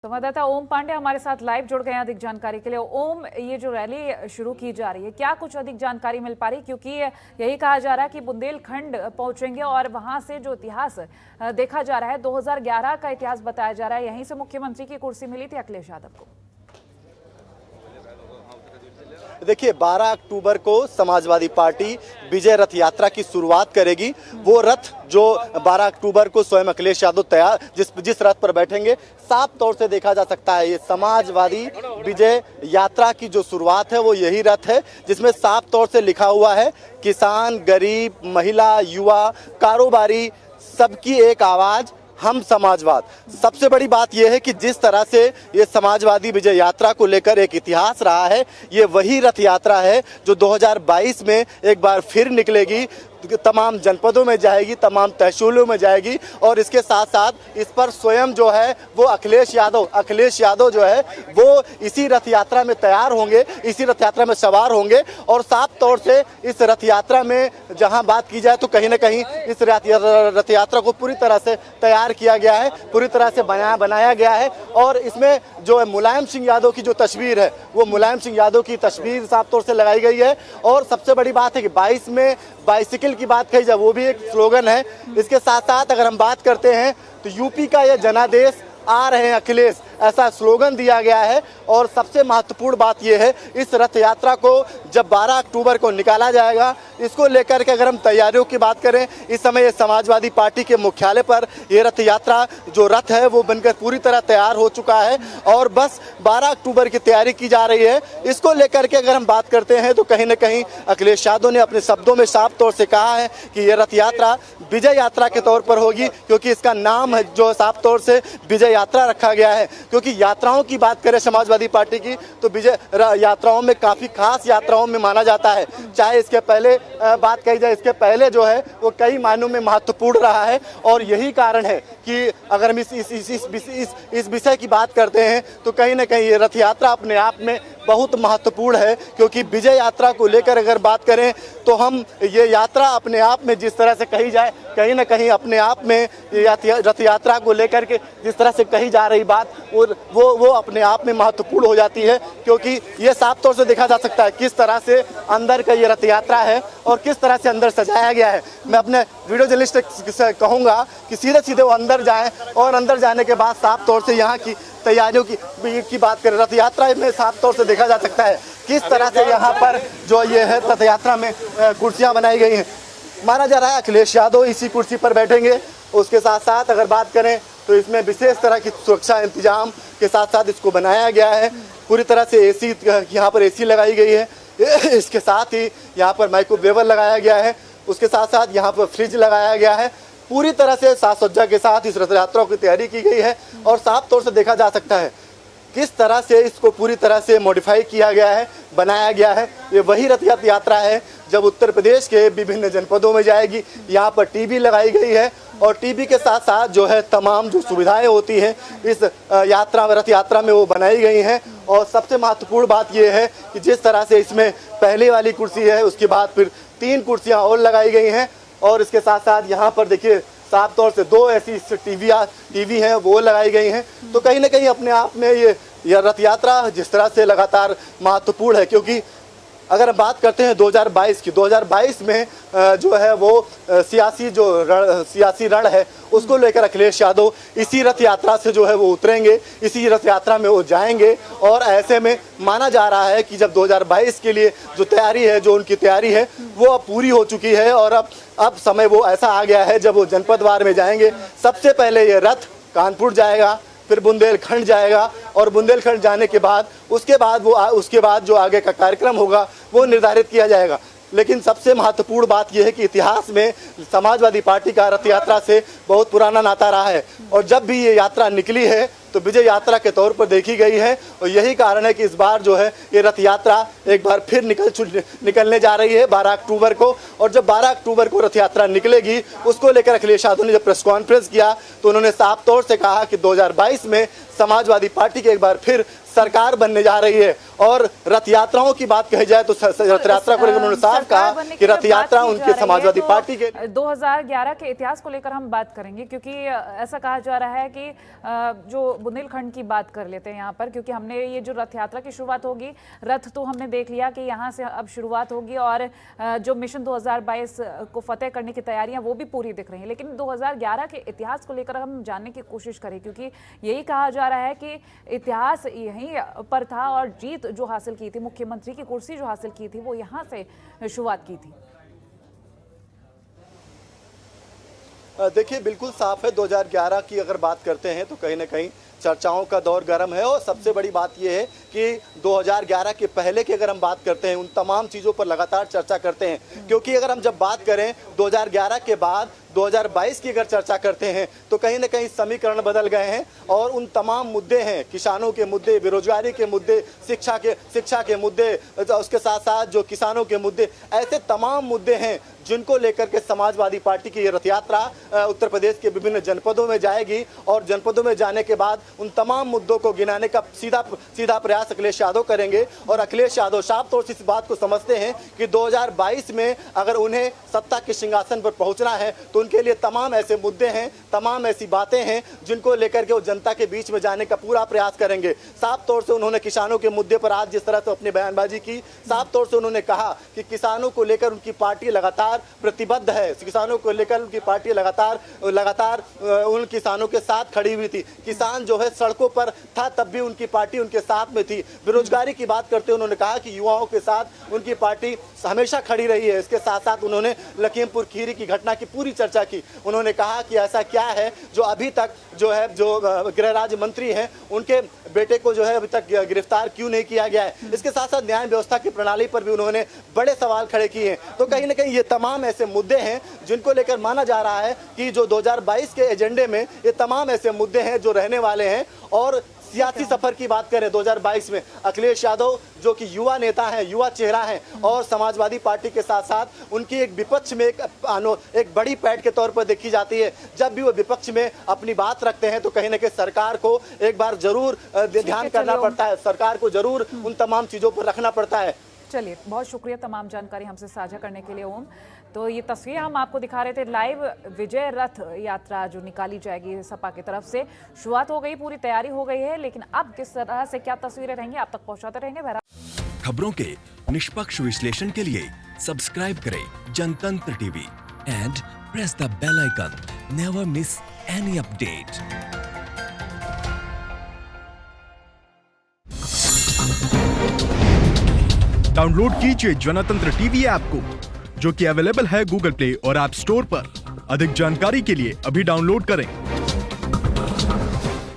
संवाददाता ओम पांडे हमारे साथ लाइव जुड़ गए हैं अधिक जानकारी के लिए। ओम, ये जो रैली शुरू की जा रही है, क्या कुछ अधिक जानकारी मिल पा रही? क्योंकि यही कहा जा रहा है कि बुंदेलखंड पहुंचेंगे और वहां से जो इतिहास देखा जा रहा है, 2011 का इतिहास बताया जा रहा है। यहीं से मुख्यमंत्री की कुर्सी मिली थी अखिलेश यादव को। देखिए, 12 अक्टूबर को समाजवादी पार्टी विजय रथ यात्रा की शुरुआत करेगी। वो रथ जो 12 अक्टूबर को स्वयं अखिलेश यादव जिस रथ पर बैठेंगे, साफ तौर से देखा जा सकता है ये समाजवादी विजय यात्रा की जो शुरुआत है वो यही रथ है, जिसमें साफ तौर से लिखा हुआ है किसान, गरीब, महिला, युवा, कारोबारी, सबकी एक आवाज़, हम समाजवाद। सबसे बड़ी बात यह है कि जिस तरह से ये समाजवादी विजय यात्रा को लेकर एक इतिहास रहा है, ये वही रथ यात्रा है जो 2022 में एक बार फिर निकलेगी, तमाम जनपदों में जाएगी, तमाम तहसीलों में जाएगी। और इसके साथ साथ इस पर स्वयं जो है वो अखिलेश यादव जो है वो इसी रथ यात्रा में तैयार होंगे, इसी रथ यात्रा में सवार होंगे। और साफ तौर से इस रथ यात्रा में जहां बात की जाए तो कहीं ना कहीं इस रथ यात्रा को पूरी तरह से तैयार किया गया है, पूरी तरह से बनाया गया है। और इसमें जो मुलायम सिंह यादव की जो तस्वीर है, वो मुलायम सिंह यादव की तस्वीर साफ तौर से लगाई गई है। और सबसे बड़ी बात है कि 22 में बाइसिकल की बात कही जाए, वो भी एक स्लोगन है। इसके साथ साथ अगर हम बात करते हैं तो यूपी का यह जनादेश आ रहे हैं अखिलेश, ऐसा स्लोगन दिया गया है। और सबसे महत्वपूर्ण बात यह है, इस रथ यात्रा को जब 12 अक्टूबर को निकाला जाएगा, इसको लेकर के अगर हम तैयारियों की बात करें, इस समय ये समाजवादी पार्टी के मुख्यालय पर ये रथ यात्रा जो रथ है वो बनकर पूरी तरह तैयार हो चुका है और बस 12 अक्टूबर की तैयारी की जा रही है। इसको लेकर के अगर हम बात करते हैं तो कहीं ना कहीं अखिलेश यादव ने अपने शब्दों में साफ तौर से कहा है कि ये रथ यात्रा विजय यात्रा के तौर पर होगी, क्योंकि इसका नाम है जो साफ तौर से विजय यात्रा रखा गया है। क्योंकि यात्राओं की बात करें समाजवादी पार्टी की तो विजय यात्राओं में काफ़ी खास यात्राओं में माना जाता है। चाहे इसके पहले बात कही जाए, इसके पहले जो है वो कई मायनों में महत्वपूर्ण रहा है। और यही कारण है कि अगर हम इस विषय की बात करते हैं तो कहीं ना कहीं ये रथ यात्रा अपने आप में बहुत महत्वपूर्ण है। क्योंकि विजय यात्रा को लेकर अगर बात करें तो हम ये यात्रा अपने आप में जिस तरह से कही जाए, कहीं ना कहीं अपने आप में रथ यात्रा को लेकर के जिस तरह से कही जा रही बात वो अपने आप में महत्वपूर्ण हो जाती है। क्योंकि ये साफ तौर से देखा जा सकता है किस तरह से अंदर का ये रथ यात्रा है और किस तरह से अंदर सजाया गया है। मैं अपने वीडियो जर्नलिस्ट से कहूँगा कि सीधे सीधे वो अंदर जाएं और अंदर जाने के बाद साफ तौर से यहाँ की तैयारियों की बात करें। रथ यात्रा में साफ तौर से देखा जा सकता है किस तरह से यहाँ पर जो ये है रथ यात्रा में कुर्सियाँ बनाई गई हैं। माना जा रहा है अखिलेश यादव इसी कुर्सी पर बैठेंगे। उसके साथ साथ अगर बात करें तो इसमें विशेष तरह की सुरक्षा इंतजाम के साथ साथ इसको बनाया गया है। पूरी तरह से एसी, यहाँ पर एसी लगाई गई है। इसके साथ ही यहाँ पर माइक्रोवेव लगाया गया है। उसके साथ साथ यहाँ पर फ्रिज लगाया गया है। पूरी तरह से साज सज्जा के साथ इस रथ यात्रा की तैयारी की गई है। और साफ तौर से देखा जा सकता है किस तरह से इसको पूरी तरह से मॉडिफाई किया गया है, बनाया गया है। ये वही रथ यात्रा है जब उत्तर प्रदेश के विभिन्न जनपदों में जाएगी। यहाँ पर टीवी लगाई गई है और टीवी के साथ साथ जो है तमाम जो सुविधाएं होती हैं इस रथ यात्रा में वो बनाई गई हैं। और सबसे महत्वपूर्ण बात ये है कि जिस तरह से इसमें पहले वाली कुर्सी है, उसके बाद फिर 3 कुर्सियाँ और लगाई गई हैं। और इसके साथ साथ यहाँ पर देखिए साफ तौर से 2 ऐसी टीवी हैं वो लगाई गई हैं। तो कहीं ना कहीं अपने आप में ये रथ यात्रा जिस तरह से लगातार महत्वपूर्ण है। क्योंकि अगर हम बात करते हैं 2022 की, 2022 में जो है वो सियासी रण है उसको लेकर अखिलेश यादव इसी रथ यात्रा से जो है वो उतरेंगे, इसी रथ यात्रा में वो जाएंगे। और ऐसे में माना जा रहा है कि जब 2022 के लिए जो तैयारी है, जो उनकी तैयारी है वो अब पूरी हो चुकी है। और अब समय वो ऐसा आ गया है जब वो जनपदवार में जाएंगे। सबसे पहले ये रथ कानपुर जाएगा, फिर बुंदेलखंड जाएगा और बुंदेलखंड जाने के बाद उसके बाद जो आगे का कार्यक्रम होगा वो निर्धारित किया जाएगा। लेकिन सबसे महत्वपूर्ण बात यह है कि इतिहास में समाजवादी पार्टी का रथ यात्रा से बहुत पुराना नाता रहा है। और जब भी ये यात्रा निकली है तो विजय यात्रा के तौर पर देखी गई है। और यही कारण है कि इस बार जो है ये रथ यात्रा एक बार फिर निकलने जा रही है 12 अक्टूबर को। और जब 12 अक्टूबर को रथ यात्रा निकलेगी उसको लेकर अखिलेश यादव ने जब प्रेस कॉन्फ्रेंस किया तो उन्होंने साफ तौर से कहा कि 2022 में समाजवादी पार्टी की एक बार फिर सरकार बनने जा रही है। और रथ यात्राओं की बात कही जाए तो रथ यात्रा को लेकर उन्होंने साफ कहा कि रथ यात्रा उनके समाजवादी पार्टी के 2011 के इतिहास को लेकर हम बात करेंगे, क्योंकि ऐसा कहा जा रहा है कि जो बुंदेलखंड की बात कर लेते हैं यहाँ पर, क्योंकि हमने ये जो रथ यात्रा की शुरुआत होगी, रथ तो हमने देख लिया कि यहाँ से अब शुरुआत होगी और जो मिशन 2022 को फतेह करने की तैयारियां वो भी पूरी दिख रही हैं। लेकिन 2011 के इतिहास को लेकर हम जानने की कोशिश करें, क्योंकि यही कहा जा रहा है कि इतिहास यहीं पर था और जीत जो हासिल की थी, मुख्यमंत्री की कुर्सी जो हासिल की थी, वो यहां से शुरुआत की थी। देखिए बिल्कुल साफ है, 2011 की अगर बात करते हैं तो कहीं ना कहीं चर्चाओं का दौर गर्म है। और सबसे बड़ी बात यह है कि 2011 के पहले की अगर हम बात करते हैं, उन तमाम चीज़ों पर लगातार चर्चा करते हैं, क्योंकि अगर हम जब बात करें 2011 के बाद 2022 की अगर चर्चा करते हैं तो कहीं ना कहीं समीकरण बदल गए हैं और उन तमाम मुद्दे हैं, किसानों के मुद्दे, बेरोजगारी के मुद्दे, शिक्षा के मुद्दे, उसके साथ साथ जो किसानों के मुद्दे, ऐसे तमाम मुद्दे हैं जिनको लेकर के समाजवादी पार्टी की ये रथ यात्रा उत्तर प्रदेश के विभिन्न जनपदों में जाएगी। और जनपदों में जाने के बाद उन तमाम मुद्दों को गिनाने का सीधा प्रयास अखिलेश यादव करेंगे। और अखिलेश यादव साफ तौर से इस बात को समझते हैं कि 2022 में अगर उन्हें सत्ता के सिंहासन पर पहुंचना है तो उनके लिए तमाम ऐसे मुद्दे हैं, तमाम ऐसी बातें हैं जिनको लेकर के वो जनता के बीच में जाने का पूरा प्रयास करेंगे। साफ तौर से उन्होंने किसानों के मुद्दे पर आज जिस तरह से अपनी बयानबाजी की, साफ तौर से उन्होंने कहा कि किसानों को लेकर उनकी पार्टी लगातार प्रतिबद्ध है, किसानों को लेकर उनकी पार्टी लगातार उन किसानों के साथ खड़ी हुई थी। किसान जो है सड़कों पर था तब भी उनकी पार्टी उनके साथ में थी। बेरोजगारी की बात करते हुए उन्होंने कहा कि युवाओं के साथ उनकी पार्टी हमेशा खड़ी रही है। इसके साथ साथ उन्होंने लखीमपुर खीरी की घटना की पूरी चर्चा की। उन्होंने कहा कि ऐसा क्या है जो अभी तक जो गृह राज्य मंत्री हैं उनके बेटे को जो है अभी तक गिरफ्तार क्यों नहीं किया गया है। इसके साथ साथ न्याय व्यवस्था की प्रणाली पर भी उन्होंने बड़े सवाल खड़े किए हैं। तो कहीं ना कहीं ये तमाम ऐसे मुद्दे हैं जिनको लेकर माना जा रहा है कि जो 2022 के एजेंडे में ये तमाम ऐसे मुद्दे हैं जो रहने वाले हैं। और सियासी सफर की बात करें 2022 में, अखिलेश यादव जो कि युवा नेता हैं, युवा चेहरा हैं और समाजवादी पार्टी के साथ साथ उनकी एक विपक्ष में एक बड़ी पैठ के तौर पर देखी जाती है। जब भी वो विपक्ष में अपनी बात रखते हैं तो कहीं ना कहीं सरकार को एक बार जरूर ध्यान करना पड़ता है, सरकार को जरूर उन तमाम चीज़ों पर रखना पड़ता है। चलिए, बहुत शुक्रिया तमाम जानकारी हमसे साझा करने के लिए ओम। तो ये तस्वीर हम आपको दिखा रहे थे लाइव, विजय रथ यात्रा जो निकाली जाएगी सपा की तरफ से, शुरुआत हो गई, पूरी तैयारी हो गई है, लेकिन अब किस तरह से क्या तस्वीरें रहेंगी आप तक पहुंचाते रहेंगे। खबरों के निष्पक्ष विश्लेषण के लिए सब्सक्राइब करें Jantantra TV and press the bell icon. Never miss any update. Download कीजिए जनतंत्र टीवी ऐप को, जो कि अवेलेबल है गूगल प्ले और ऐप स्टोर पर। अधिक जानकारी के लिए अभी डाउनलोड करें।